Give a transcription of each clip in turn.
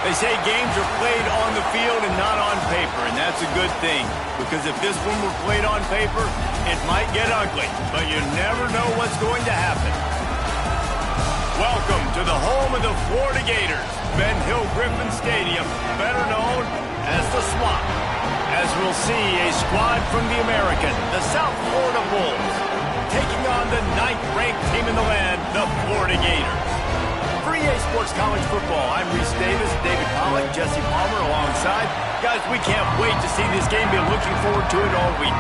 They say games are played on the field and not on paper, and that's a good thing. Because if this one were played on paper, it might get ugly, but you never know what's going to happen. Welcome to the home of the Florida Gators, Ben Hill Griffin Stadium, better known as the Swamp. As we'll see a squad from the American, the South Florida Bulls, taking on the 9th-ranked team in the land, the Florida Gators. For EA Sports College Football, I'm Reese Davis, David Pollack, Jesse Palmer alongside. Guys, we can't wait to see this game. Been looking forward to it all week.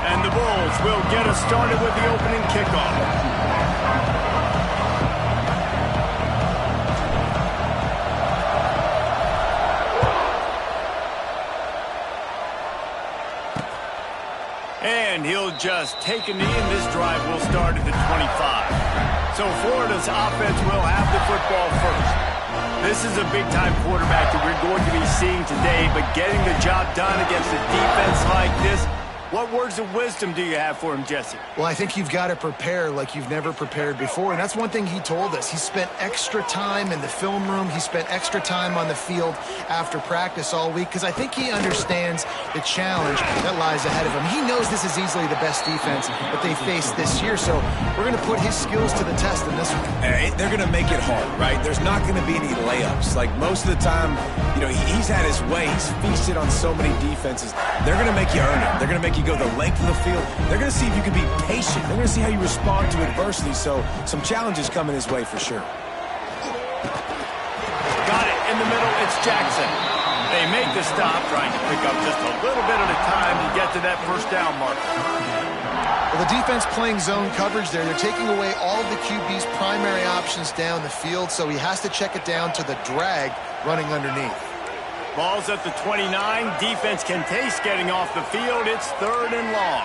And the Bulls will get us started with the opening kickoff. And he'll just take a knee, and this drive will start at the 25. So Florida's offense will have the football first. This is a big-time quarterback that we're going to be seeing today, but getting the job done against a defense like this, what words of wisdom do you have for him, Jesse? Well, I think you've got to prepare like you've never prepared before, and that's one thing he told us. He spent extra time in the film room. He spent extra time on the field after practice all week because I think he understands the challenge that lies ahead of him. He knows this is easily the best defense that they faced this year, so we're going to put his skills to the test in this one. They're going to make it hard, right? There's not going to be any layups. Like most of the time, you know, he's had his way. He's feasted on so many defenses. They're going to make you earn it. They're going to make you go the length of the field. They're going to see if you can be patient. They're going to see how you respond to adversity. So some challenges coming his way for sure. Got it in the middle. It's Jackson. They make the stop, trying to pick up just a little bit at a time to get to that first down marker. Well, the defense playing zone coverage there. They're taking away all of the QB's primary options down the field, so he has to check it down to the drag running underneath. Ball's at the 29. Defense can taste getting off the field. It's 3rd and long.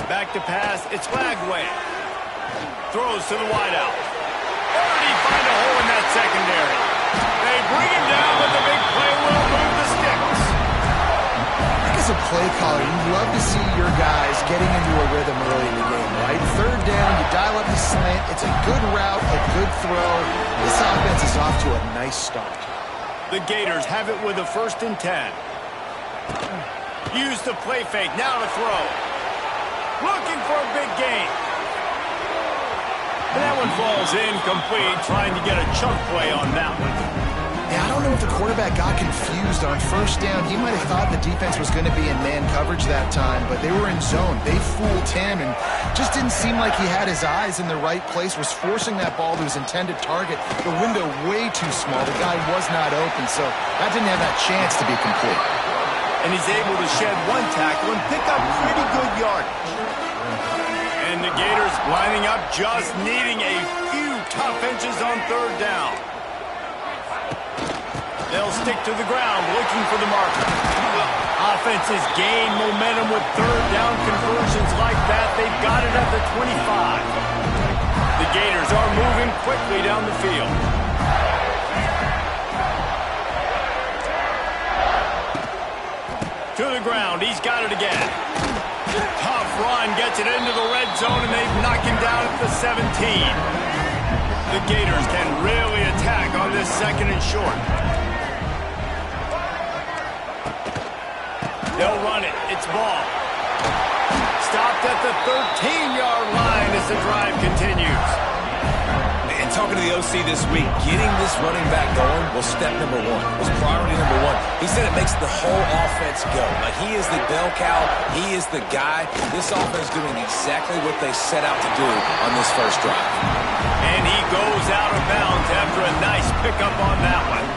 Back to pass. It's Lagway. Throws to the wideout. Already find a hole in that secondary. They bring him down, but the big play will move the sticks. I think as a play caller, you'd love to see your guys getting into a rhythm early in the game, right? 3rd down, you dial up the slant. It's a good route, a good throw. This offense is off to a nice start. The Gators have it with a 1st and 10. Use the play fake. Now to throw. Looking for a big gain. And that one falls incomplete, trying to get a chunk play on that one. Yeah, I don't know if the quarterback got confused on 1st down. He might have thought the defense was going to be in man coverage that time, but they were in zone. They fooled him and just didn't seem like he had his eyes in the right place, was forcing that ball to his intended target. The window way too small. The guy was not open, so that didn't have that chance to be complete. And he's able to shed one tackle and pick up pretty good yardage. And the Gators lining up, just needing a few tough inches on 3rd down. They'll stick to the ground, looking for the marker. Offenses gain momentum with 3rd down conversions like that. They've got it at the 25. The Gators are moving quickly down the field. To the ground, he's got it again. Tough run, gets it into the red zone, and they've knocked him down at the 17. The Gators can really attack on this 2nd and short. They'll run it. It's ball. Stopped at the 13-yard line as the drive continues. And talking to the OC this week, getting this running back going was step number 1. Was priority number 1. He said it makes the whole offense go. Like, he is the bell cow. He is the guy. This offense is doing exactly what they set out to do on this first drive. And he goes out of bounds after a nice pickup on that one.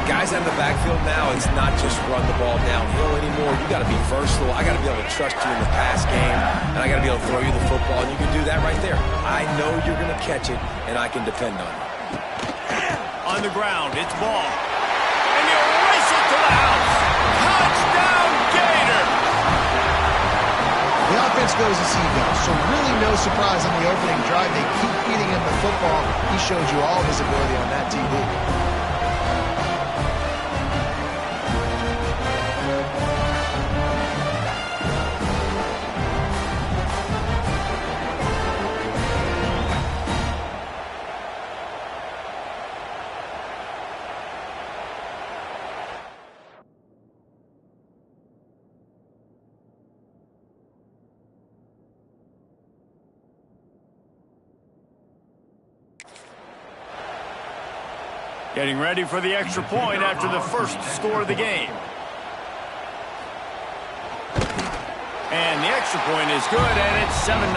Guys out of the backfield now, it's not just run the ball downhill anymore. You got to be versatile. I got to be able to trust you in the pass game, and I got to be able to throw you the football, and you can do that right there. I know you're going to catch it, and I can depend on you. On the ground, it's ball. And you race it to the house. Touchdown, Gator! The offense goes as he goes, so really no surprise on the opening drive. They keep feeding him the football. He showed you all of his ability on that TV. Getting ready for the extra point after the first score of the game. And the extra point is good, and it's 7-0.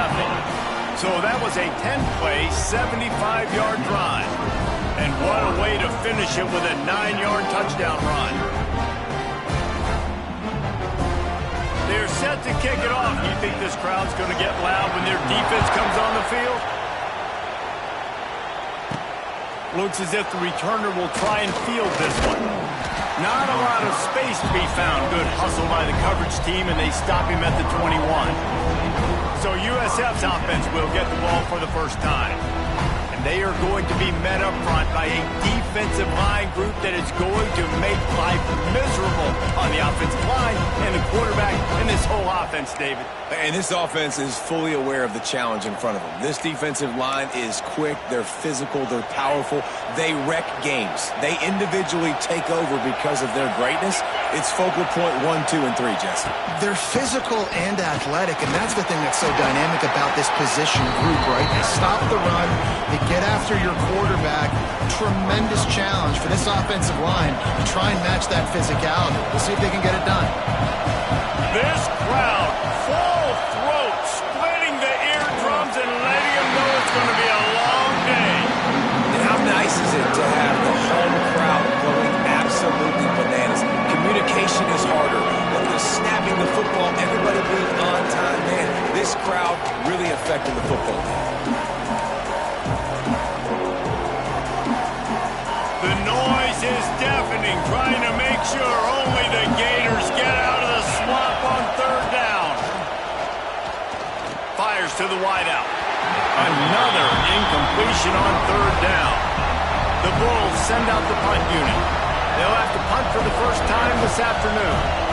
So that was a 10-play, 75-yard drive. And what a way to finish it with a 9-yard touchdown run. They're set to kick it off. You think this crowd's going to get loud when their defense comes on the field? Looks as if the returner will try and field this one. Not a lot of space to be found. Good hustle by the coverage team, and they stop him at the 21. So USF's offense will get the ball for the first time. And they are going to be met up front by a defensive line group that is going to make life miserable on the offensive line and the quarterback and this whole offense, David. And this offense is fully aware of the challenge in front of them. This defensive line is quick, they're physical, they're powerful, they wreck games. They individually take over because of their greatness. It's focal point 1, 2, and 3, Jesse. They're physical and athletic, and that's the thing that's so dynamic about this position group, right? They stop the run, they get after your quarterback. Tremendous challenge for this offensive line to try and match that physicality. We'll see if they can get it done. This crowd, full throat, splitting the eardrums and letting them know it's going to be a long day. And how nice is it to have the home crowd going absolutely bananas? Communication is harder. But the snapping the football, everybody being on time, man, this crowd really affecting the football game. The noise is deafening, trying to make sure only the Gators get out of the swamp on third down. Fires to the wideout. Another incompletion on third down. The Bulls send out the punt unit. They'll have to punt for the first time this afternoon.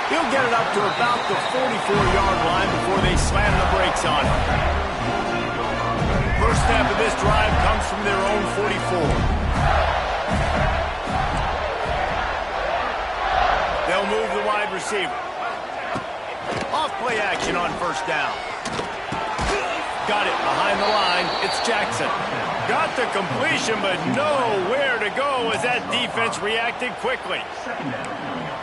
He'll get it up to about the 44-yard line before they slam the brakes on him. First snap of this drive comes from their own 44. They'll move the wide receiver. Off play action on first down. Got it behind the line. It's Jackson. Got the completion, but nowhere to go as that defense reacted quickly.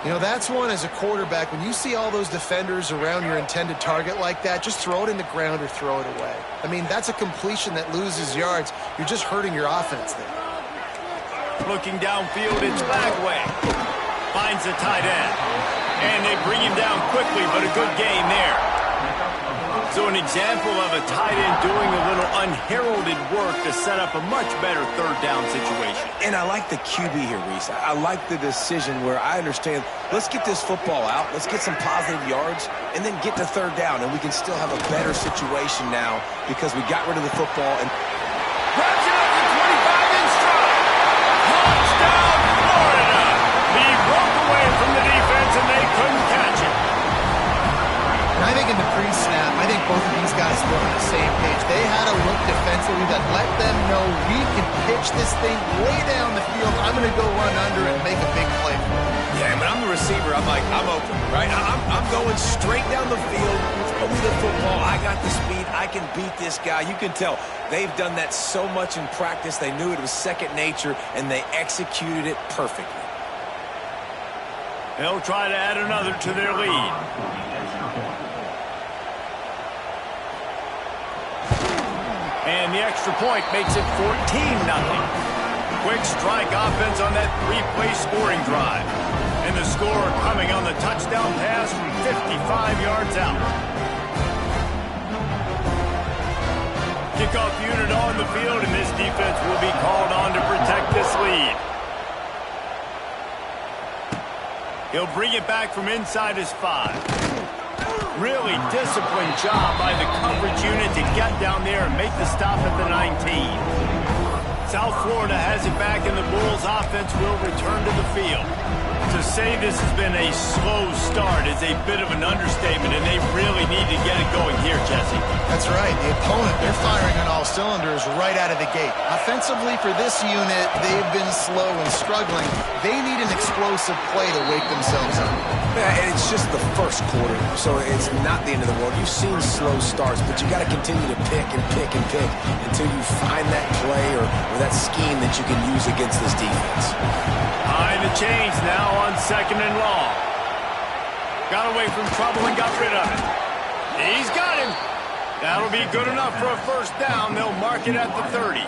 You know, that's one as a quarterback. When you see all those defenders around your intended target like that, just throw it in the ground or throw it away. I mean, that's a completion that loses yards. You're just hurting your offense there. Looking downfield, it's Bagway. Finds the tight end. And they bring him down quickly, but a good gain there. So an example of a tight end doing a little unheralded work to set up a much better third down situation. And I like the QB here, Reese. I like the decision where I understand, let's get this football out, let's get some positive yards, and then get to third down, and we can still have a better situation now because we got rid of the football. And grabs it up to 25 in stride. Touchdown, Florida! He broke away from the defense, and they couldn't catch it. And I think in the pre-snap, I think both of these guys were on the same page. They had a look defensively that let them know we can pitch this thing way down the field. I'm going to go run under and make a big play for it. yeah, when I'm the receiver, I'm like, I'm open, right? I'm going straight down the field. Throw me the football. I got the speed. I can beat this guy. You can tell they've done that so much in practice. They knew it was second nature, and they executed it perfectly. They'll try to add another to their lead. And the extra point makes it 14-0. Quick strike offense on that three-play scoring drive. And the score coming on the touchdown pass from 55 yards out. Kickoff unit on the field, and this defense will be called on to protect this lead. He'll bring it back from inside his 5. Really disciplined job by the coverage unit to get down there and make the stop at the 19. South Florida has it back, and the Bulls offense will return to the field. To say this has been a slow start is a bit of an understatement, and they really need to get it going here, Jesse. That's right. The opponent, they're firing on all cylinders right out of the gate. Offensively, for this unit, they've been slow and struggling. They need an explosive play to wake themselves up. Yeah, and it's just the first quarter, so it's not the end of the world. You've seen slow starts, but you got to continue to pick and pick and pick until you find that play or that scheme that you can use against this defense. Behind the chains now on 2nd and long. Got away from trouble and got rid of it. He's got him. That'll be good enough for a first down. They'll mark it at the 30.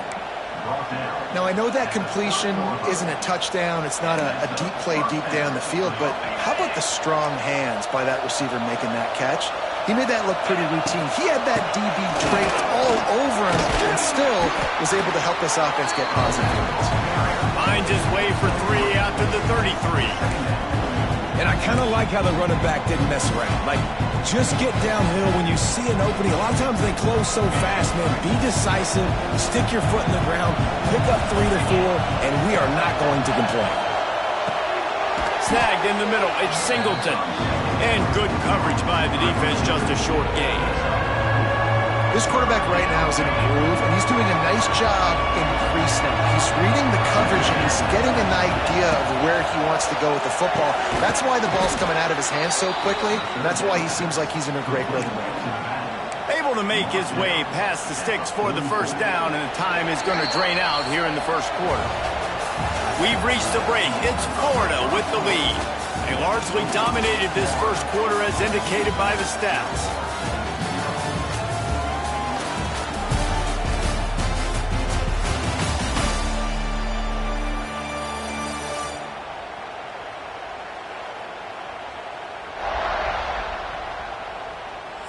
Now, I know that completion isn't a touchdown. It's not a deep play deep down the field, but how about the strong hands by that receiver making that catch? He made that look pretty routine. He had that DB draped all over him and still was able to help this offense get positive units. Finds his way for 3 after the 33. And I kind of like how the running back didn't mess around. Like, just get downhill when you see an opening. A lot of times they close so fast, man. Be decisive, stick your foot in the ground, pick up 3 to 4, and we are not going to complain. Snagged in the middle, it's Singleton. And good coverage by the defense, just a short gain. This quarterback right now is in a groove, and he's doing a nice job in pre-snap. He's reading the coverage, and he's getting an idea of where he wants to go with the football. That's why the ball's coming out of his hands so quickly, and that's why he seems like he's in a great rhythm right now. Able to make his way past the sticks for the first down, and the time is going to drain out here in the first quarter. We've reached the break. It's Florida with the lead. They largely dominated this first quarter as indicated by the stats.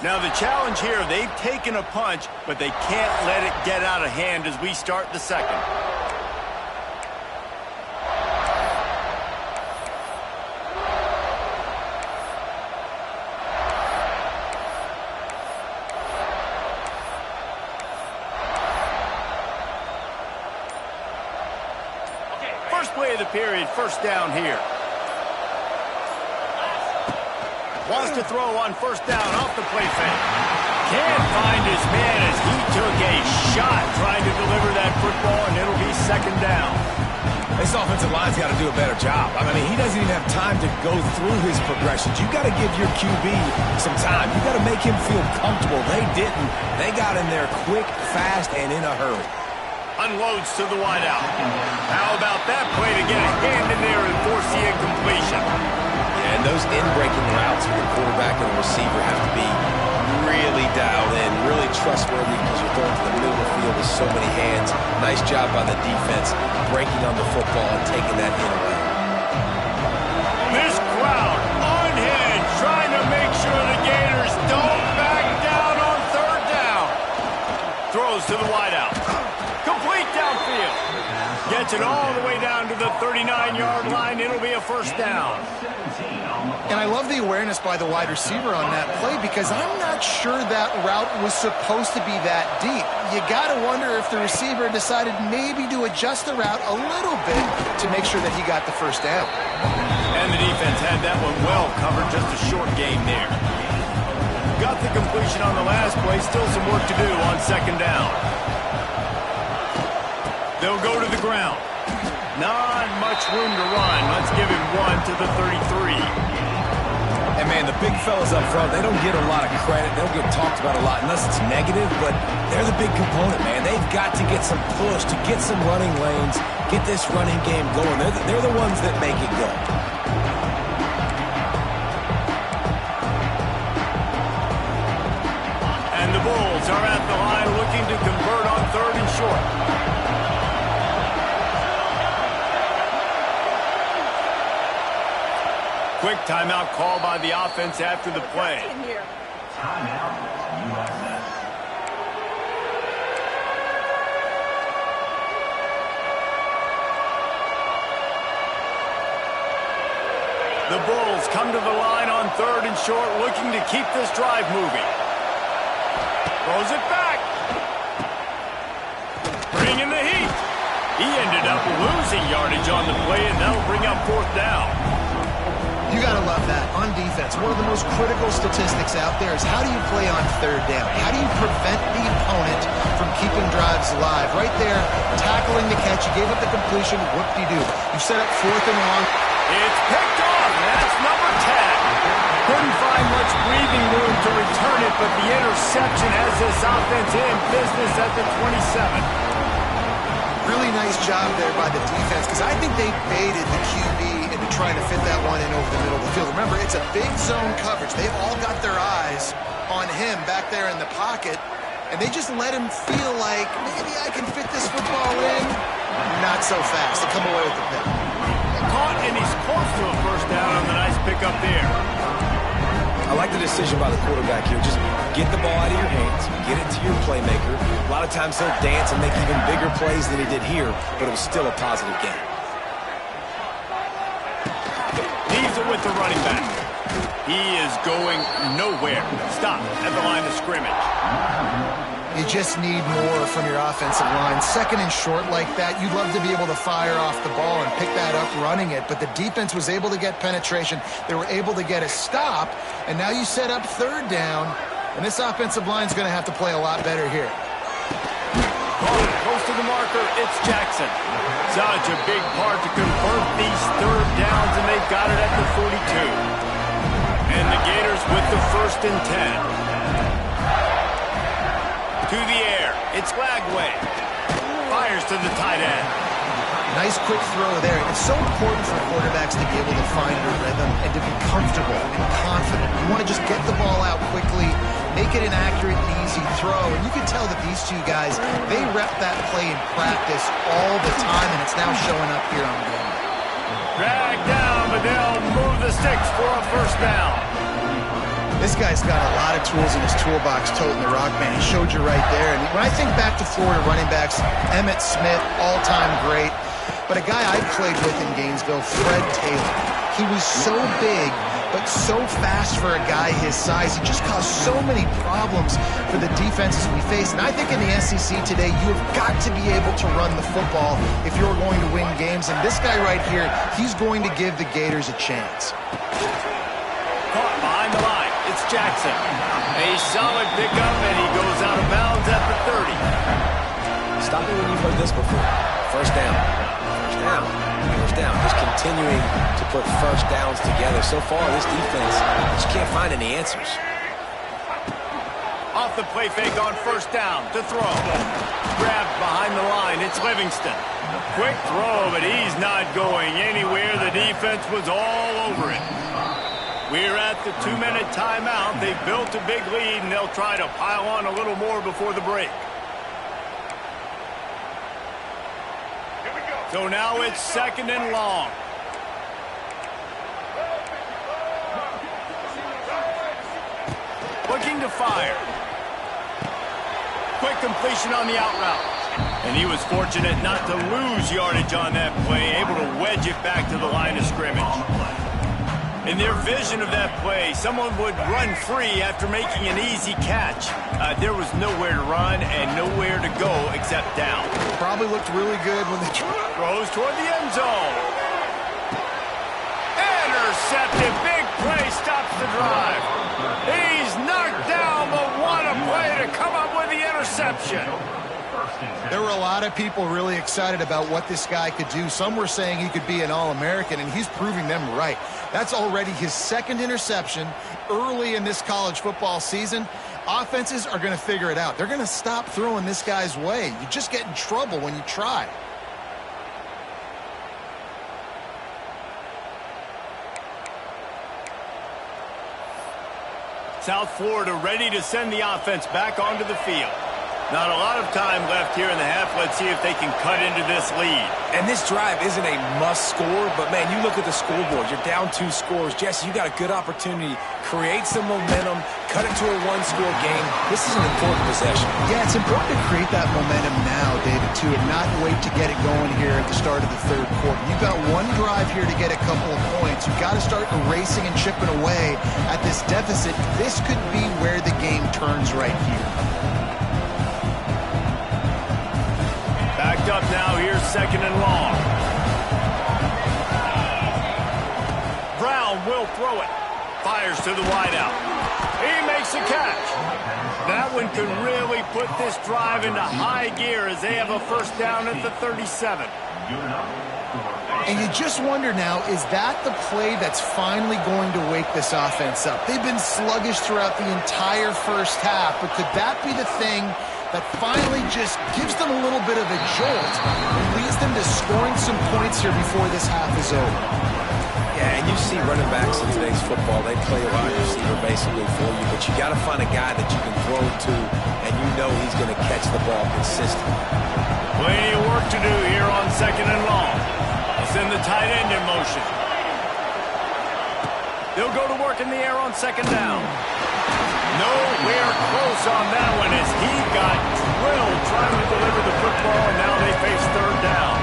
Now the challenge here, they've taken a punch, but they can't let it get out of hand as we start the second. First play of the period, first down here. Wants to throw on first down off the play fake. Can't find his man as he took a shot trying to deliver that football, and it'll be second down. This offensive line's got to do a better job. I mean, he doesn't even have time to go through his progressions. You got to give your QB some time. You got to make him feel comfortable. They didn't. They got in there quick, fast, and in a hurry. Unloads to the wideout. How about that play to get a hand in there and force the incompletion? And those in-breaking routes for the quarterback and the receiver have to be really dialed in, really trustworthy because you're throwing to the middle of the field with so many hands. Nice job by the defense breaking on the football and taking that in away. This crowd on hand trying to make sure the Gators don't back down on third down. Throws to the wideout. Complete downfield. Gets it all the way down to the 39-yard line. It'll be a first down. And I love the awareness by the wide receiver on that play because I'm not sure that route was supposed to be that deep. You got to wonder if the receiver decided maybe to adjust the route a little bit to make sure that he got the first down. And the defense had that one well covered, just a short gain there. Got the completion on the last play, still some work to do on second down. They'll go to the ground. Not much room to run. Let's give him one to the 33. And, man, the big fellas up front, they don't get a lot of credit. They don't get talked about a lot unless it's negative, but they're the big component, man. They've got to get some push, to get some running lanes, get this running game going. They're the ones that make it go. And the Bulls are at the line looking to convert on third and short. Quick timeout call by the offense after the play. Timeout, USF. The Bulls come to the line on third and short, looking to keep this drive moving. Throws it back. Bringing the heat. He ended up losing yardage on the play, and that'll bring up 4th down. You got to love that. On defense, one of the most critical statistics out there is how do you play on 3rd down? How do you prevent the opponent from keeping drives alive? Right there, tackling the catch. You gave up the completion. Whoop-de-doo. You set up 4th and long. It's picked off, and that's number 10. Couldn't find much breathing room to return it, but the interception has this offense in business at the 27. Really nice job there by the defense because I think they baited the QB into trying to fit that one in over the middle of the field. Remember, it's a big zone coverage. They've all got their eyes on him back there in the pocket, and they just let him feel like, maybe I can fit this football in. Not so fast. They come away with the pick. Caught, and he's close to a 1st down on the nice pickup there. I like the decision by the quarterback here. Just get the ball out of your hands, get it to your playmaker. A lot of times he'll dance and make even bigger plays than he did here, but it was still a positive game. Leaves it with the running back. He is going nowhere. Stop at the line of scrimmage. You just need more from your offensive line. 2nd and short like that, you'd love to be able to fire off the ball and pick that up running it, but the defense was able to get penetration. They were able to get a stop, and now you set up 3rd down, and this offensive line is going to have to play a lot better here. Close to the marker, it's Jackson. Such a big part to convert these 3rd downs, and they've got it at the 42. And the Gators with the 1st and 10. To the air, it's Lagway. Fires to the tight end. Nice quick throw there. It's so important for quarterbacks to be able to find a rhythm and to be comfortable and confident. You want to just get the ball out quickly, make it an accurate and easy throw. And you can tell that these two guys, they rep that play in practice all the time, and it's now showing up here on the game. Drag down, but they'll move the sticks for a 1st down. This guy's got a lot of tools in his toolbox toting the rock, man. He showed you right there. And when I think back to Florida running backs, Emmitt Smith, all-time great. But a guy I played with in Gainesville, Fred Taylor. He was so big, but so fast for a guy his size. He just caused so many problems for the defenses we face. And I think in the SEC today, you have got to be able to run the football if you're going to win games. And this guy right here, he's going to give the Gators a chance. Caught behind the line. It's Jackson. A solid pickup, and he goes out of bounds at the 30. Stop me when you've heard this before. 1st down. 1st down. 1st down. Just continuing to put 1st downs together. So far, this defense just can't find any answers. Off the play fake on 1st down to throw. Grabbed behind the line. It's Livingston. Quick throw, but he's not going anywhere. The defense was all over it. We're at the 2-minute timeout. They've built a big lead, and they'll try to pile on a little more before the break. So now it's 2nd and long. Looking to fire. Quick completion on the out route. And he was fortunate not to lose yardage on that play, able to wedge it back to the line of scrimmage. In their vision of that play, someone would run free after making an easy catch. There was nowhere to run and nowhere to go except down. Probably looked really good when they throws toward the end zone. Intercepted. Big play stops the drive. He's knocked down, but what a play to come up with the interception. There were a lot of people really excited about what this guy could do. Some were saying he could be an All-American, and he's proving them right. That's already his 2nd interception early in this college football season. Offenses are going to figure it out. They're going to stop throwing this guy's way. You just get in trouble when you try. South Florida ready to send the offense back onto the field. Not a lot of time left here in the half. Let's see if they can cut into this lead. And this drive isn't a must score, but man, you look at the scoreboard. You're down 2 scores. Jesse, you got a good opportunity. Create some momentum. Cut it to a 1-score game. This is an important possession. Yeah, it's important to create that momentum now, David, too, and not wait to get it going here at the start of the 3rd quarter. You've got one drive here to get a couple of points. You've got to start erasing and chipping away at this deficit. This could be where the game turns right here. Back Backed up now, here's 2nd and long. Brown will throw it. Fires to the wideout. He makes a catch. That one could really put this drive into high gear as they have a first down at the 37. And you just wonder now, is that the play that's finally going to wake this offense up? They've been sluggish throughout the entire first half, but could that be the thing that finally just gives them a little bit of a jolt and leads them to scoring some points here before this half is over? Yeah, and you see running backs in today's football, they play a wide receiver basically for you, but you got to find a guy that you can throw to, and you know he's going to catch the ball consistently. Plenty of work to do here on 2nd and long. They'll send the tight end in motion. They'll go to work in the air on 2nd down. Nowhere close on that one as he got drilled trying to deliver the football, and now they face 3rd down.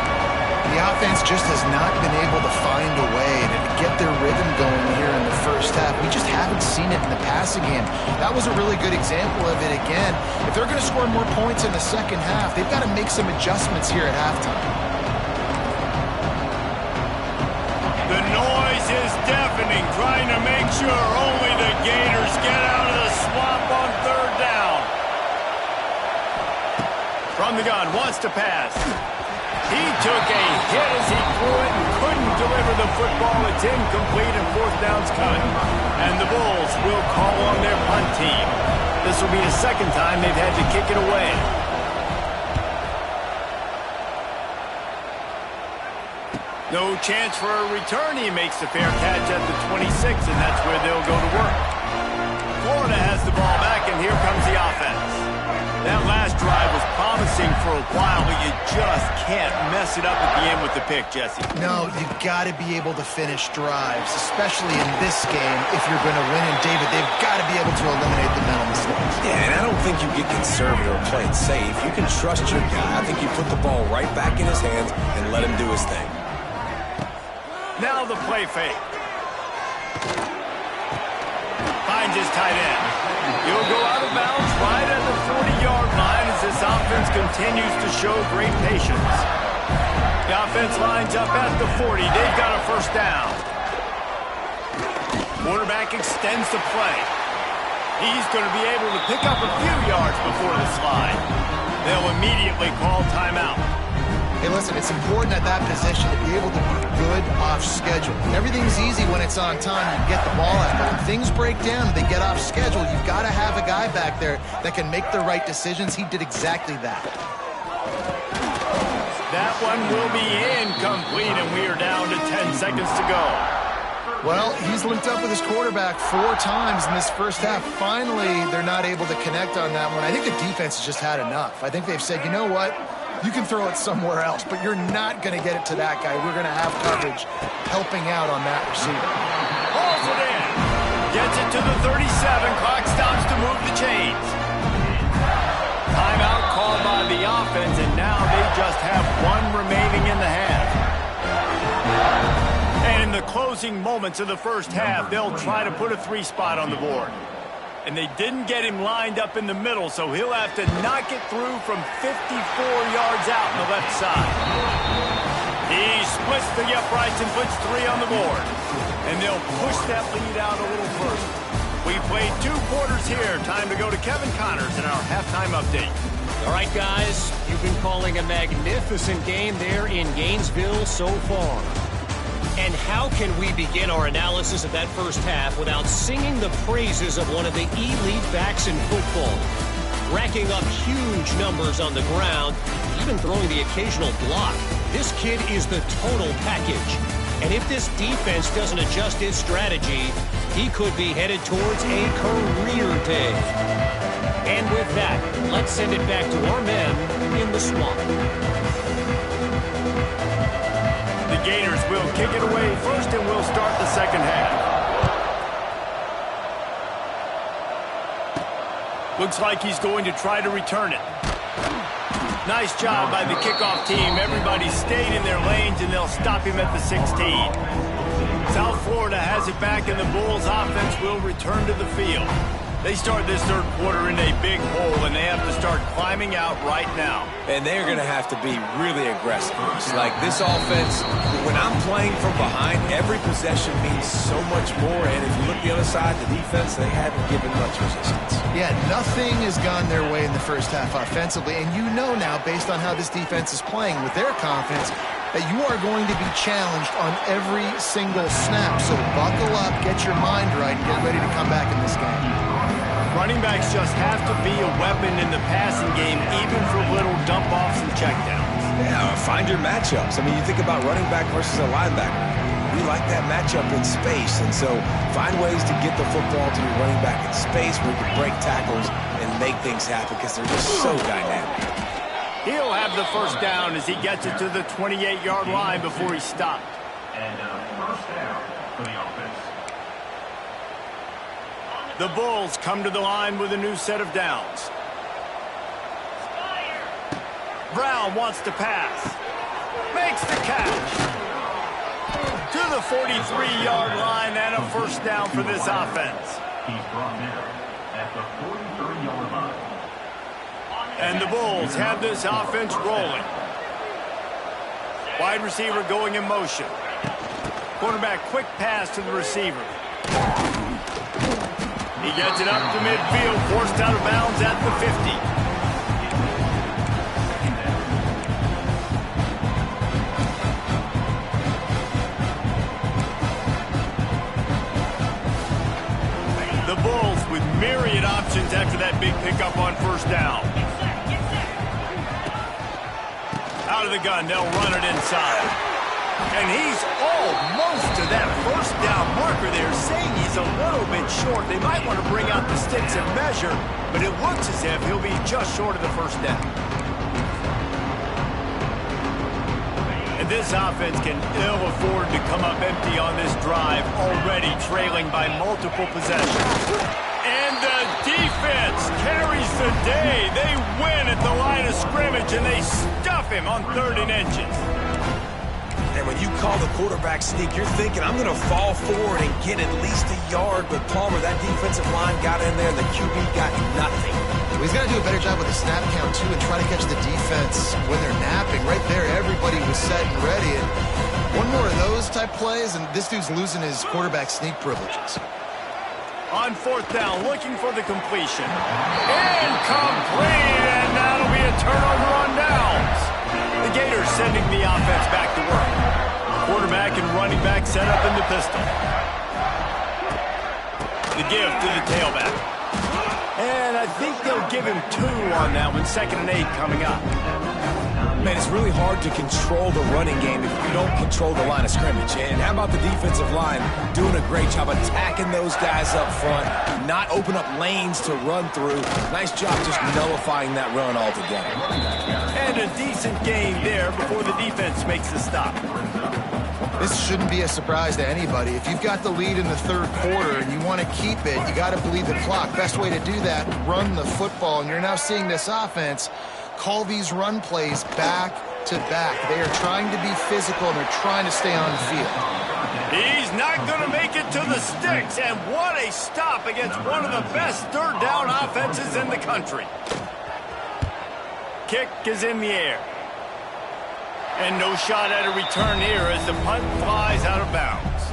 The offense just has not been able to find a way to get their rhythm going here in the first half. We just haven't seen it in the passing game. That was a really good example of it again. If they're going to score more points in the second half, they've got to make some adjustments here at halftime. The noise is deafening, trying to make sure only the Gators get out of the swamp on 3rd down. From the gun, wants to pass. He took a hit as he threw it and couldn't deliver the football. It's incomplete and 4th down's cut. And the Bulls will call on their punt team. This will be the 2nd time they've had to kick it away. No chance for a return. He makes the fair catch at the 26, and that's where they'll go to work. Florida has the ball back, and here comes the offense. That last drive was promising for a while, but you just can't mess it up at the end with the pick, Jesse. No, you've got to be able to finish drives, especially in this game if you're going to win. And, David, they've got to be able to eliminate the mental mistakes. Yeah, and I don't think you get conservative or play it safe. You can trust your guy. I think you put the ball right back in his hands and let him do his thing. Now the play fake. Finds his tight end. He'll go out of bounds right at the 40-yard line as this offense continues to show great patience. The offense lines up at the 40. They've got a first down. Quarterback extends the play. He's going to be able to pick up a few yards before the slide. They'll immediately call timeout. Hey, listen, it's important at that position to be able to be good off schedule. Everything's easy when it's on time. You get the ball out. But when things break down, they get off schedule. You've got to have a guy back there that can make the right decisions. He did exactly that. That one will be incomplete, and we are down to 10 seconds to go. Well, he's linked up with his quarterback 4 times in this first half. Finally, they're not able to connect on that one. I think the defense has just had enough. I think they've said, you know what? You can throw it somewhere else, but you're not going to get it to that guy. We're going to have coverage helping out on that receiver. Hauls it in. Gets it to the 37. Clock stops to move the chains. Timeout called by the offense, and now they just have 1 remaining in the half. And in the closing moments of the first half, they'll try to put a 3 spot on the board. And they didn't get him lined up in the middle, so he'll have to knock it through from 54 yards out on the left side. He splits the uprights and puts 3 on the board. And they'll push that lead out a little further. We played 2 quarters here. Time to go to Kevin Connors in our halftime update. All right, guys, you've been calling a magnificent game there in Gainesville so far. And how can we begin our analysis of that first half without singing the praises of one of the elite backs in football? Racking up huge numbers on the ground, even throwing the occasional block. This kid is the total package. And if this defense doesn't adjust its strategy, he could be headed towards a career day. And with that, let's send it back to our men in the swamp. The Gators will kick it away first, and we'll start the second half. Looks like he's going to try to return it. Nice job by the kickoff team. Everybody stayed in their lanes, and they'll stop him at the 16. South Florida has it back, and the Bulls offense will return to the field. They start this third quarter in a big hole, and they have to start climbing out right now. And they're going to have to be really aggressive. It's like this offense, when I'm playing from behind, every possession means so much more. And if you look the other side, the defense, they haven't given much resistance. Yeah, nothing has gone their way in the first half offensively. And you know now, based on how this defense is playing with their confidence, that you are going to be challenged on every single snap. So buckle up, get your mind right, and get ready to come back in this game. Running backs just have to be a weapon in the passing game, even for little dump-offs and checkdowns. Yeah, find your matchups. I mean, you think about running back versus a linebacker. We like that matchup in space, and so find ways to get the football to your running back in space where you can break tackles and make things happen because they're just so dynamic. He'll have the first down as he gets it to the 28-yard line before he stopped. And first down for the offense. The Bulls come to the line with a new set of downs. Brown wants to pass. Makes the catch. To the 43-yard line and a first down for this offense. He's brought down at the 43-yard line. And the Bulls have this offense rolling. Wide receiver going in motion. Quarterback quick pass to the receiver. He gets it up to midfield, forced out of bounds at the 50. The Bulls with myriad options after that big pickup on first down. Out of the gun, they'll run it inside. And he's almost to that first down marker there, saying he's a little bit short. They might want to bring out the sticks and measure, but it looks as if he'll be just short of the first down. And this offense can ill afford to come up empty on this drive, already trailing by multiple possessions. And the defense carries the day. They win at the line of scrimmage, and they stuff him on 3rd and inches. And when you call the quarterback sneak, you're thinking, I'm going to fall forward and get at least a yard. But Palmer, that defensive line got in there, and the QB got nothing. Well, he's got to do a better job with the snap count, too, and try to catch the defense when they're napping. Right there, everybody was set and ready. And one more of those type plays, and this dude's losing his quarterback sneak privileges. On 4th down, looking for the completion. Incomplete, and that'll be a turnover on downs. The Gators sending the offense back to work. Quarterback and running back set up in the pistol. The give to the tailback. And I think they'll give him 2 on that one. 2nd and 8 coming up. Man, it's really hard to control the running game if you don't control the line of scrimmage. And how about the defensive line doing a great job attacking those guys up front, not open up lanes to run through. Nice job just nullifying that run altogether. And a decent game there before the defense makes the stop. This shouldn't be a surprise to anybody. If you've got the lead in the 3rd quarter and you want to keep it, you got to bleed the clock. Best way to do that, run the football. And you're now seeing this offense call these run plays back to back. They are trying to be physical, and they're trying to stay on the field. He's not going to make it to the sticks, and what a stop against one of the best 3rd down offenses in the country. Kick is in the air. And no shot at a return here as the punt flies out of bounds.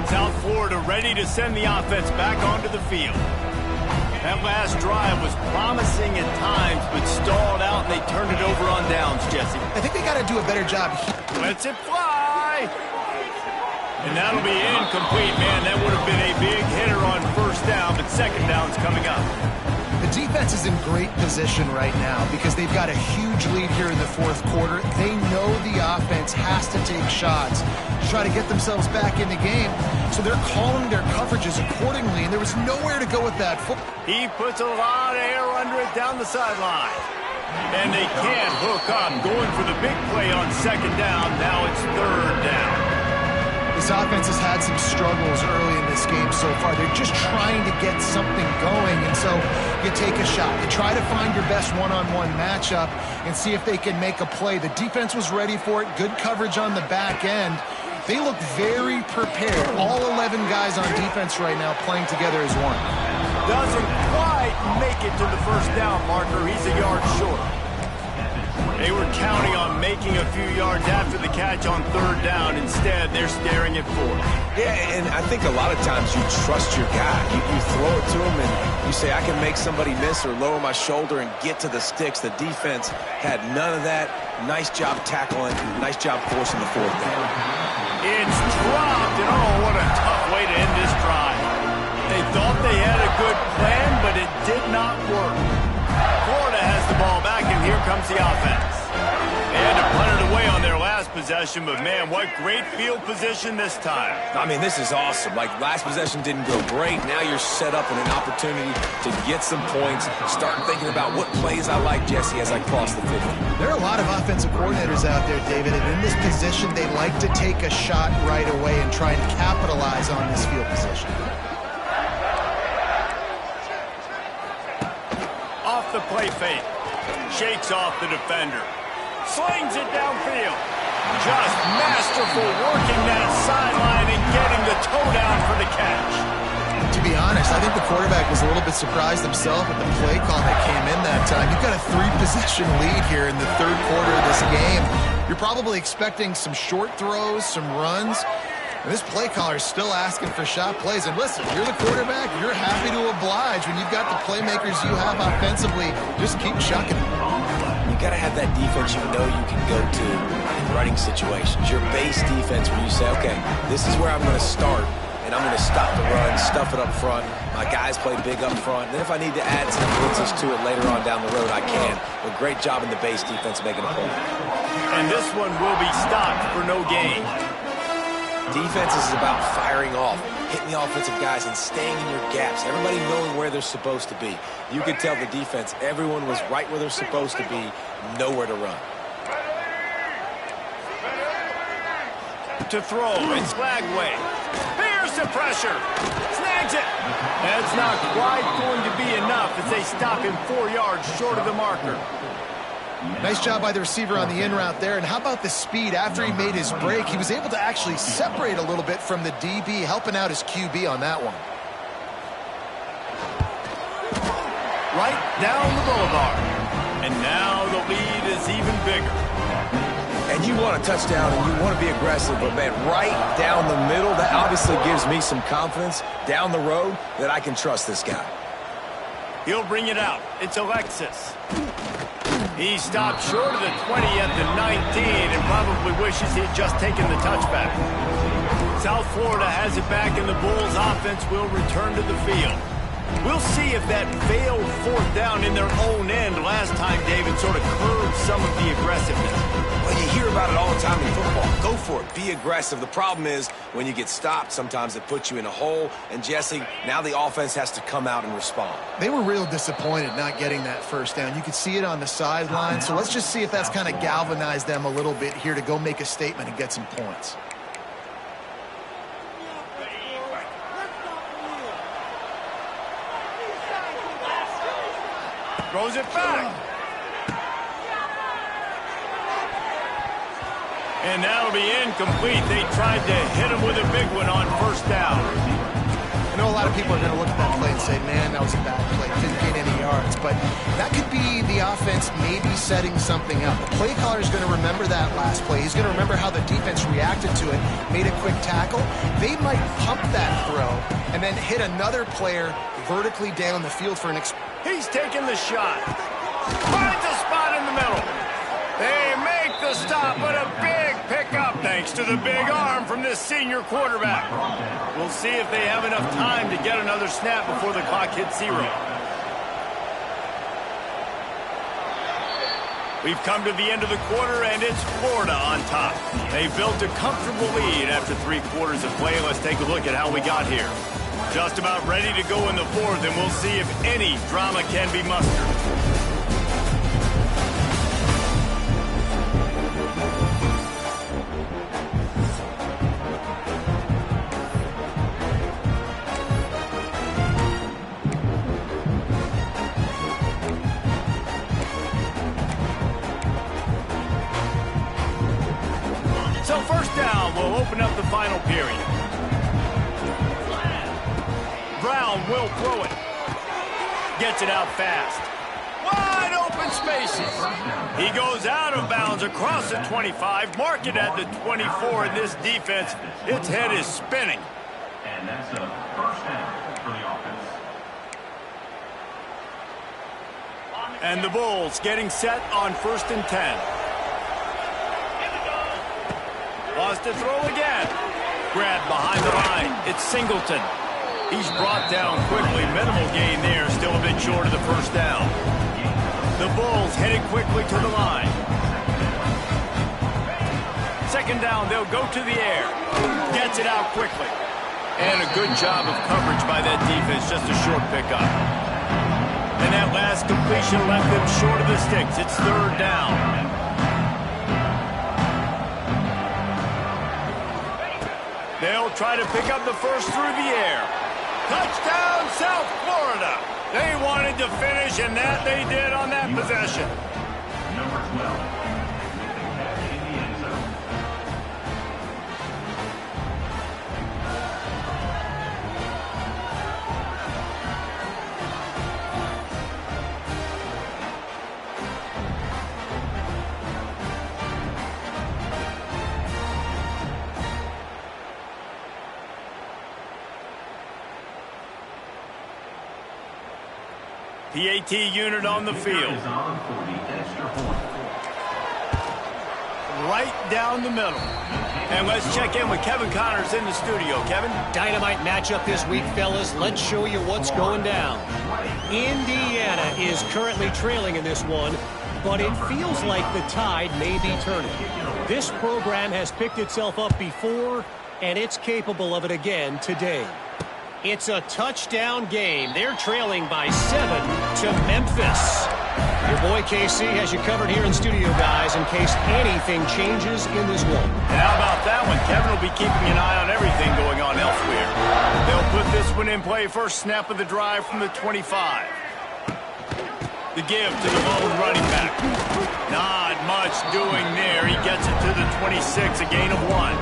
South Florida ready to send the offense back onto the field. That last drive was promising at times, but stalled out, and they turned it over on downs, Jesse. I think they got to do a better job. Lets it fly. And that'll be incomplete, man. That would have been a big hitter on first down, but 2nd down's coming up. The defense is in great position right now because they've got a huge lead here in the 4th quarter. They know the offense has to take shots to try to get themselves back in the game. So they're calling their coverages accordingly, and there was nowhere to go with that football. He puts a lot of air under it down the sideline. And they can't hook up, going for the big play on 2nd down. Now it's 3rd down. This offense has had some struggles early in this game so far. They're just trying to get something going, and so you take a shot. You try to find your best one-on-one matchup and see if they can make a play. The defense was ready for it. Good coverage on the back end. They look very prepared. All 11 guys on defense right now playing together as one. Doesn't quite make it to the first down marker. He's a yard short. They were counting on making a few yards after the catch on third down. Instead, they're staring at fourth. Yeah, and I think a lot of times you trust your guy. You throw it to him and you say, I can make somebody miss or lower my shoulder and get to the sticks. The defense had none of that. Nice job tackling. Nice job forcing the fourth down. It's dropped, and oh, what a tough way to end this drive. They thought they had a good plan, but it did not work. Florida has the ball back, and here comes the offense. They had to punt it away on their last possession, but man, what great field position this time. I mean, this is awesome. Like, last possession didn't go great. Now you're set up in an opportunity to get some points. Start thinking about what plays I like, Jesse, as I cross the 50. There are a lot of offensive coordinators out there, David, and in this position, they like to take a shot right away and try and capitalize on this field position. Off the play fake. Shakes off the defender. Slings it downfield. Just masterful working that sideline and getting the toe down for the catch. To be honest, I think the quarterback was a little bit surprised himself with the play call that came in that time. You've got a 3-possession lead here in the third quarter of this game. You're probably expecting some short throws, some runs. And this play caller is still asking for shot plays. And listen, you're the quarterback. You're happy to oblige when you've got the playmakers you have offensively. Just keep chucking it. You got to have that defense you know you can go to in running situations. Your base defense where you say, okay, this is where I'm going to start, and I'm going to stop the run, stuff it up front. My guys play big up front. And then if I need to add some blitzes to it later on down the road, I can. But great job in the base defense making a point. And this one will be stopped for no gain. Defense is about firing off, hitting the offensive guys and staying in your gaps. Everybody knowing where they're supposed to be. You could tell the defense, everyone was right where they're supposed to be, nowhere to run. To throw, it's Flagway. Here's the pressure. Snags it. That's not quite going to be enough as they stop him 4 yards short of the marker. Nice job by the receiver on the in route there. And how about the speed? After he made his break, he was able to actually separate a little bit from the DB, helping out his QB on that one. Right down the boulevard. And now the lead is even bigger. And you want a touchdown and you want to be aggressive, but man, right down the middle, that obviously gives me some confidence down the road that I can trust this guy. He'll bring it out. It's Alexis. He stopped short of the 20 at the 19 and probably wishes he'd just taken the touchback. South Florida has it back, and the Bulls offense will return to the field. We'll see if that failed fourth down in their own end last time, David, sort of curbed some of the aggressiveness. Well, you hear about it all the time in football. Go for it. Be aggressive. The problem is when you get stopped, sometimes it puts you in a hole. And, Jesse, now the offense has to come out and respond. They were real disappointed not getting that first down. You could see it on the sideline. So let's just see if that's kind of galvanized them a little bit here to go make a statement and get some points. Throws it back. And that'll be incomplete. They tried to hit him with a big one on first down. I know a lot of people are going to look at that play and say, man, that was a bad play. Didn't gain any yards. But that could be the offense maybe setting something up. The play caller is going to remember that last play. He's going to remember how the defense reacted to it, made a quick tackle. They might pump that throw and then hit another player vertically down the field for an He's taking the shot. Finds a spot in the middle. They make the stop, but a big pickup thanks to the big arm from this senior quarterback. We'll see if they have enough time to get another snap before the clock hits 0. We've come to the end of the quarter, and it's Florida on top. They built a comfortable lead after 3 quarters of play. Let's take a look at how we got here. Just about ready to go in the fourth, and we'll see if any drama can be mustered. So first down will open up the final period. Brown will throw it. Gets it out fast. Wide open spaces. He goes out of bounds across the 25. Mark it at the 24 in this defense. Its head is spinning. And that's a first down for the offense. And the Bulls getting set on 1st and 10. Wants to throw again. Grab behind the line. It's Singleton. He's brought down quickly. Minimal gain there. Still a bit short of the first down. The Bulls headed quickly to the line. 2nd down, they'll go to the air. Gets it out quickly. And a good job of coverage by that defense. Just a short pickup. And that last completion left them short of the sticks. It's 3rd down. They'll try to pick up the first through the air. Touchdown, South Florida. They wanted to finish, and that they did on that possession. Number 12, with the catch in the end zone. PAT unit on the field. Is on for the extra point. Right down the middle. And let's check in with Kevin Connors in the studio. Kevin? Dynamite matchup this week, fellas. Let's show you what's going down. Indiana is currently trailing in this one, but it feels like the tide may be turning. This program has picked itself up before, and it's capable of it again today. It's a touchdown game. They're trailing by 7 to Memphis. Your boy KC has you covered here in studio, guys, in case anything changes in this one. And how about that one? Kevin will be keeping an eye on everything going on elsewhere. They'll put this one in play. First snap of the drive from the 25. The give to the lone running back. Not much doing there. He gets it to the 26, a gain of 1.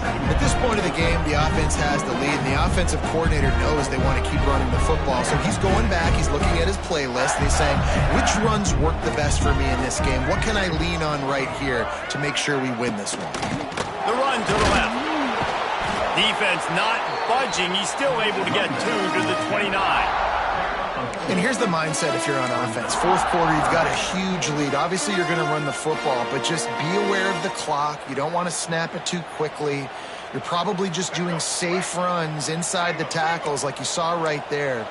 At this point of the game, the offense has the lead, and the offensive coordinator knows they want to keep running the football. So he's going back, he's looking at his playlist, and he's saying, which runs work the best for me in this game? What can I lean on right here to make sure we win this one? The run to the left. Defense not budging. He's still able to get 2 to the 29. And here's the mindset if you're on offense. 4th quarter, you've got a huge lead. Obviously, you're going to run the football, but just be aware of the clock. You don't want to snap it too quickly. You're probably just doing safe runs inside the tackles like you saw right there.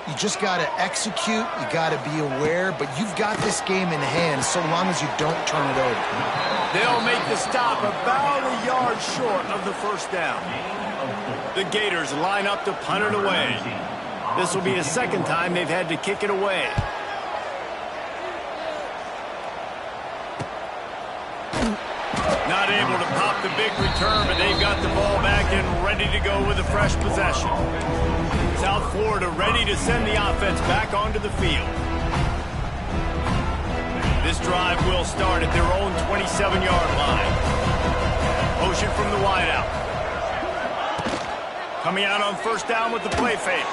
You just got to execute. You got to be aware, but you've got this game in hand so long as you don't turn it over. They'll make the stop about a yard short of the first down. The Gators line up to punt it away. This will be the 2nd time they've had to kick it away. Not able to pop the big return, but they've got the ball back and ready to go with a fresh possession. South Florida ready to send the offense back onto the field. This drive will start at their own 27-yard line. Motion from the wideout. Coming out on 1st down with the play fake.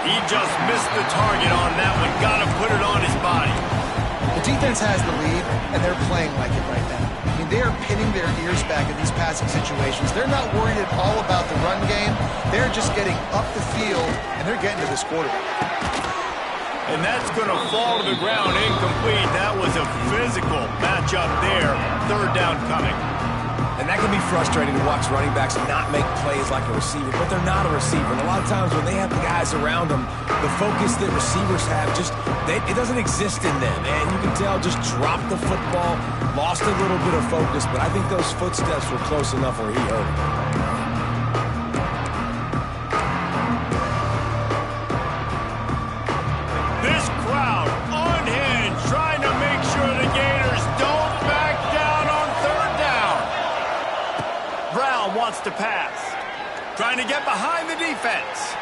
He just missed the target on that one. Got to put it on his body. The defense has the lead, and they're playing like it right now. I mean, they are pinning their ears back in these passing situations. They're not worried at all about the run game. They're just getting up the field, and they're getting to this quarterback. And that's going to fall to the ground incomplete. That was a physical matchup there. 3rd down coming. And that can be frustrating to watch running backs not make plays like a receiver, but they're not a receiver. And a lot of times when they have the guys around them, the focus that receivers have it doesn't exist in them. And you can tell just dropped the football, lost a little bit of focus, but I think those footsteps were close enough where he heard it. This crowd unhinged, trying to make sure the Gators don't back down on 3rd down. Brown wants to pass. Trying to get behind the defense.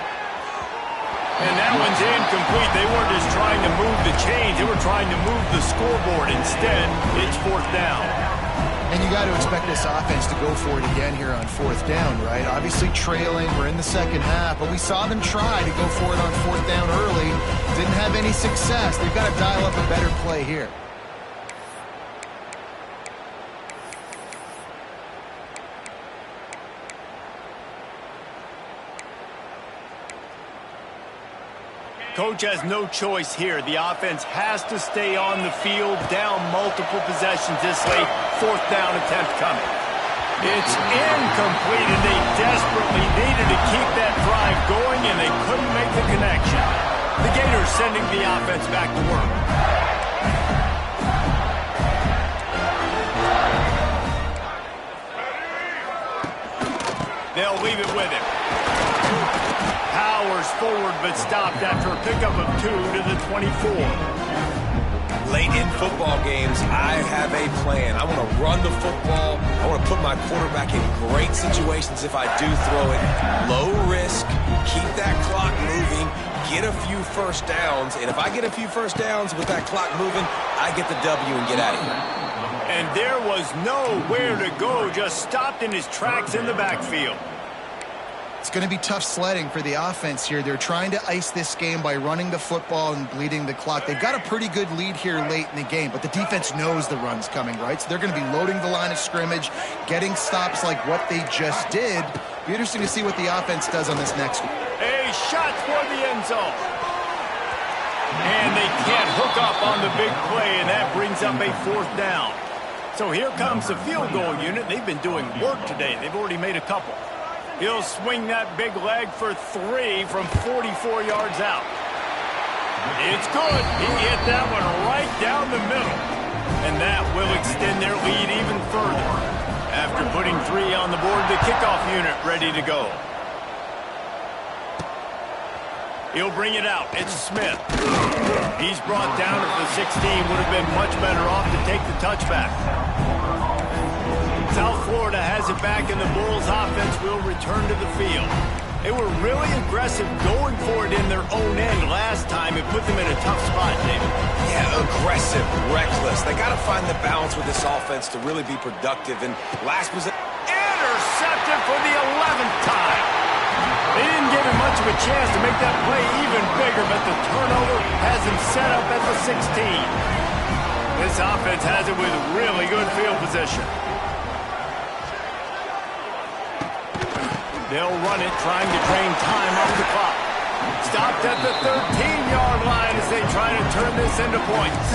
And that one's incomplete. They weren't just trying to move the chains. They were trying to move the scoreboard. Instead, it's 4th down. And you got to expect this offense to go for it again here on fourth down, right? Obviously trailing, we're in the second half, but we saw them try to go for it on fourth down early. Didn't have any success. They've got to dial up a better play here. Coach has no choice here. The offense has to stay on the field, down multiple possessions this late. Fourth down attempt coming. It's incomplete, and they desperately needed to keep that drive going, and they couldn't make the connection. The Gators sending the offense back to work. They'll leave it with him. Powers forward, but stopped after a pickup of 2 to the 24. Late in football games, I have a plan. I want to run the football. I want to put my quarterback in great situations if I do throw it. Low risk, keep that clock moving, get a few first downs. And if I get a few first downs with that clock moving, I get the W and get out of here. And there was nowhere to go, just stopped in his tracks in the backfield. It's going to be tough sledding for the offense here. They're trying to ice this game by running the football and bleeding the clock. They've got a pretty good lead here late in the game, but the defense knows the run's coming, right? So they're going to be loading the line of scrimmage, getting stops like what they just did. Be interesting to see what the offense does on this next one. A shot for the end zone. And they can't hook up on the big play, and that brings up a fourth down. So here comes the field goal unit. They've been doing work today. They've already made a couple. He'll swing that big leg for 3 from 44 yards out. It's good. He hit that one right down the middle. And that will extend their lead even further. After putting 3 on the board, the kickoff unit ready to go. He'll bring it out. It's Smith. He's brought down at the 16. Would have been much better off to take the touchback. South Florida has it back, and the Bulls offense will return to the field. They were really aggressive going for it in their own end last time. It put them in a tough spot, David. Yeah, aggressive, reckless. They got to find the balance with this offense to really be productive. And last was intercepted for the 11th time. They didn't give him much of a chance to make that play even bigger, but the turnover has him set up at the 16. This offense has it with really good field position. They'll run it, trying to drain time off the clock. Stopped at the 13-yard line as they try to turn this into points.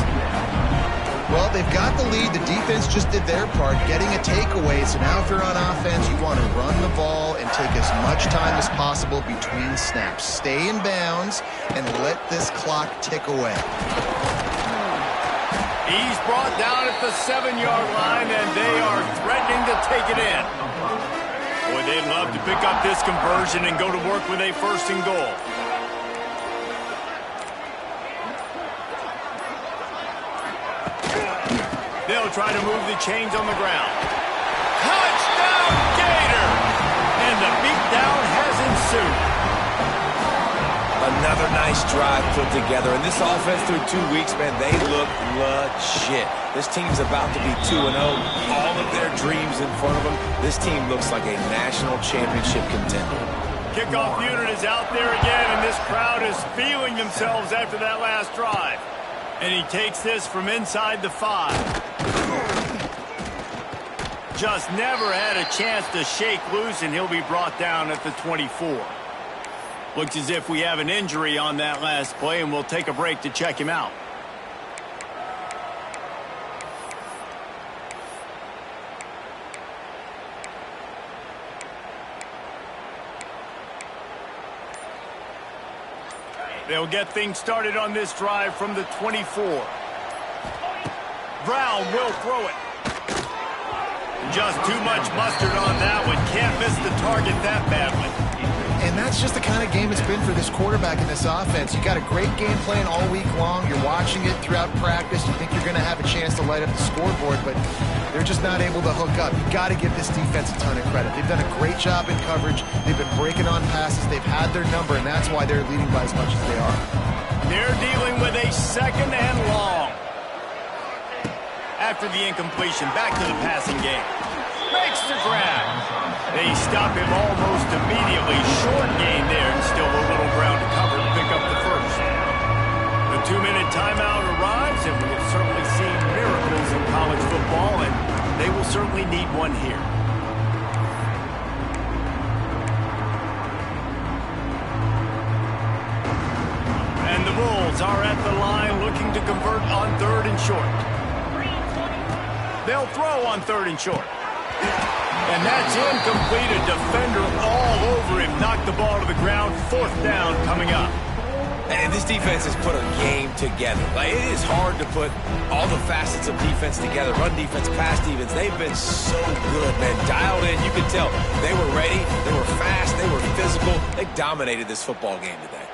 Well, they've got the lead. The defense just did their part, getting a takeaway. So now if you're on offense, you want to run the ball and take as much time as possible between snaps. Stay in bounds and let this clock tick away. He's brought down at the 7-yard line, and they are threatening to take it in. Boy, they'd love to pick up this conversion and go to work with a 1st and goal. They'll try to move the chains on the ground. Touchdown, Gator! And the beatdown has ensued. another nice drive put together. And this offense through 2 weeks, man, they look legit. This team's about to be 2-0. All of their dreams in front of them. This team looks like a national championship contender. Kickoff unit is out there again, and this crowd is feeling themselves after that last drive. And he takes this from inside the 5. Just never had a chance to shake loose, and he'll be brought down at the 24. Looks as if we have an injury on that last play, and we'll take a break to check him out. They'll get things started on this drive from the 24. Brown will throw it. Just too much mustard on that one. Can't miss the target that badly. And that's just the kind of game it's been for this quarterback in this offense. You got a great game plan all week long. You're watching it throughout practice. You think you're going to have a chance to light up the scoreboard, but they're just not able to hook up. You got to give this defense a ton of credit. They've done a great job in coverage. They've been breaking on passes. They've had their number, and that's why they're leading by as much as they are. They're dealing with a 2nd and long. after the incompletion. Back to the passing game. Makes the grab. They stop him almost immediately. Short gain there, and still a little ground to cover to pick up the first. The 2-minute timeout arrives, and we have certainly seen miracles in college football, and they will certainly need one here. And the Bulls are at the line looking to convert on 3rd and short. They'll throw on 3rd and short. And that's incomplete. A defender all over him. Knocked the ball to the ground. 4th down coming up. And this defense has put a game together. Like, it is hard to put all the facets of defense together. Run defense, pass defense. They've been so good, man. Dialed in. You could tell they were ready. They were fast. They were physical. They dominated this football game today.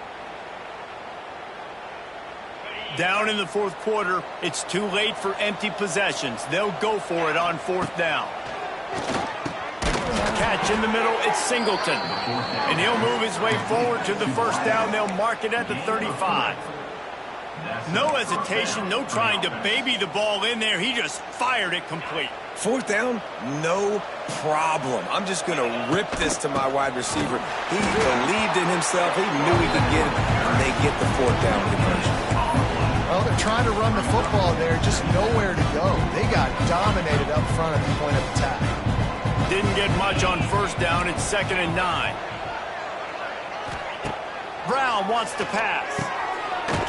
Down in the 4th quarter. It's too late for empty possessions. They'll go for it on 4th down. Catch in the middle, it's Singleton. And he'll move his way forward to the 1st down. They'll mark it at the 35. No hesitation, no trying to baby the ball in there. He just fired it complete. 4th down, no problem. I'm just going to rip this to my wide receiver. He believed in himself. He knew he could get it, and they get the 4th down conversion. Well, they're trying to run the football there, just nowhere to go. They got dominated up front at the point of attack. Didn't get much on 1st down. It's 2nd and 9. Brown wants to pass.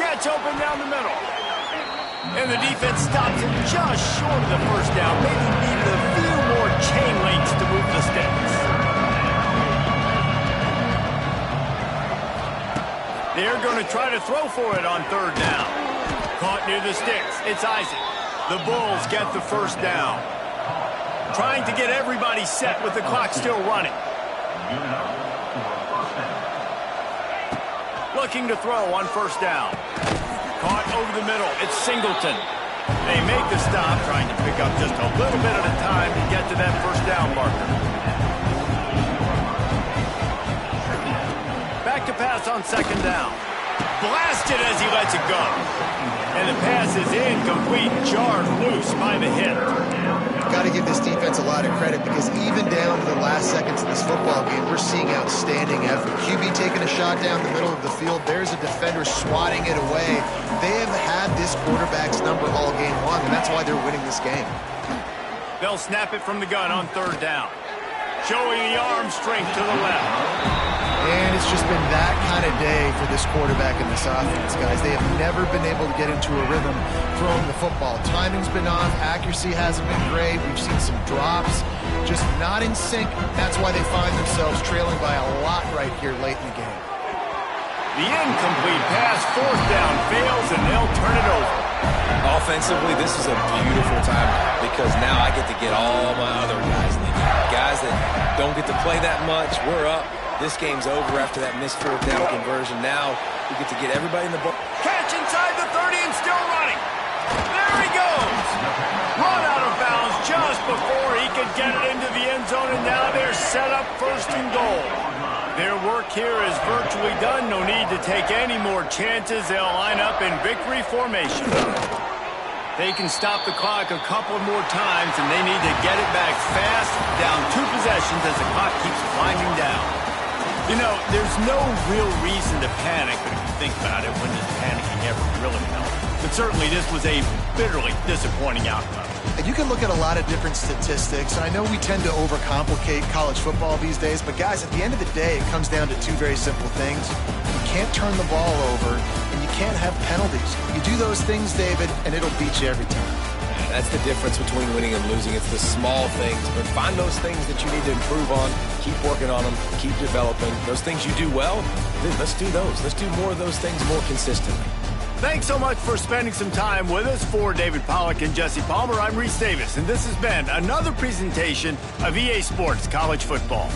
Catch open down the middle. And the defense stops him just short of the 1st down. Maybe needed a few more chain links to move the sticks. They're going to try to throw for it on 3rd down. Caught near the sticks. It's Isaac. The Bulls get the 1st down. Trying to get everybody set with the clock still running. Looking to throw on 1st down. Caught over the middle. It's Singleton. They make the stop, trying to pick up just a little bit at a time to get to that 1st down marker. Back to pass on 2nd down. Blasted as he lets it go. And the pass is incomplete, jarred loose by the hit. Got to give this defense a lot of credit because even down to the last seconds of this football game, we're seeing outstanding effort. QB taking a shot down the middle of the field. There's a defender swatting it away. They have had this quarterback's number all game long, and that's why they're winning this game. They'll snap it from the gun on 3rd down. Showing the arm strength to the left. And it's just been that kind of day for this quarterback and this offense, guys. They have never been able to get into a rhythm throwing the football. Timing's been off. Accuracy hasn't been great. We've seen some drops. Just not in sync. That's why they find themselves trailing by a lot right here late in the game. The incomplete pass, 4th down, fails, and they'll turn it over. Offensively, this is a beautiful time because now I get to get all my other guys in the game. Guys that don't get to play that much. We're up. This game's over after that missed 4th down conversion. Now we get to get everybody in the ball. Catch inside the 30 and still running. There he goes. Run out of bounds just before he could get it into the end zone, and now they're set up 1st and goal. Their work here is virtually done. No need to take any more chances. They'll line up in victory formation. They can stop the clock a couple more times, and they need to get it back fast, down 2 possessions as the clock keeps winding down. You know, there's no real reason to panic, but if you think about it, when does panicking ever really help? But certainly this was a bitterly disappointing outcome. And you can look at a lot of different statistics, and I know we tend to overcomplicate college football these days, but guys, at the end of the day, it comes down to 2 very simple things. You can't turn the ball over, and you can't have penalties. You do those things, David, and it'll beat you every time. That's the difference between winning and losing. It's the small things, but find those things that you need to improve on. Keep working on them. Keep developing. Those things you do well, then let's do those. Let's do more of those things more consistently. Thanks so much for spending some time with us. For David Pollack and Jesse Palmer, I'm Reese Davis, and this has been another presentation of EA Sports College Football.